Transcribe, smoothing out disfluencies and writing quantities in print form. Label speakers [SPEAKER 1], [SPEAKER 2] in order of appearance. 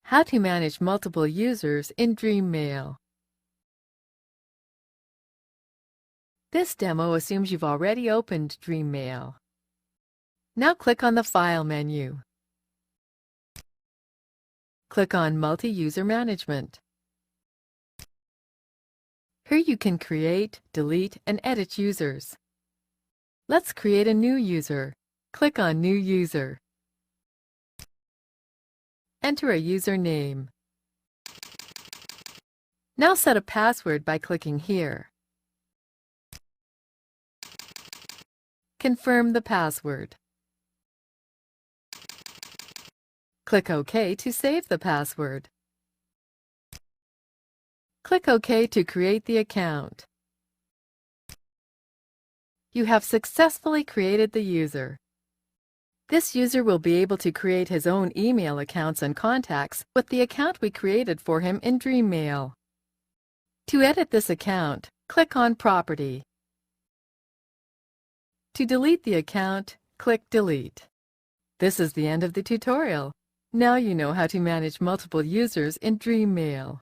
[SPEAKER 1] How to manage multiple users in DreamMail. This demo assumes you've already opened DreamMail. Now click on the File menu. Click on Multi-User Management. Here you can create, delete, and edit users. Let's create a new user. Click on New User. Enter a username. Now set a password by clicking here. Confirm the password. Click OK to save the password. Click OK to create the account. You have successfully created the user. This user will be able to create his own email accounts and contacts with the account we created for him in DreamMail. To edit this account, click on Property. To delete the account, click Delete. This is the end of the tutorial. Now you know how to manage multiple users in DreamMail.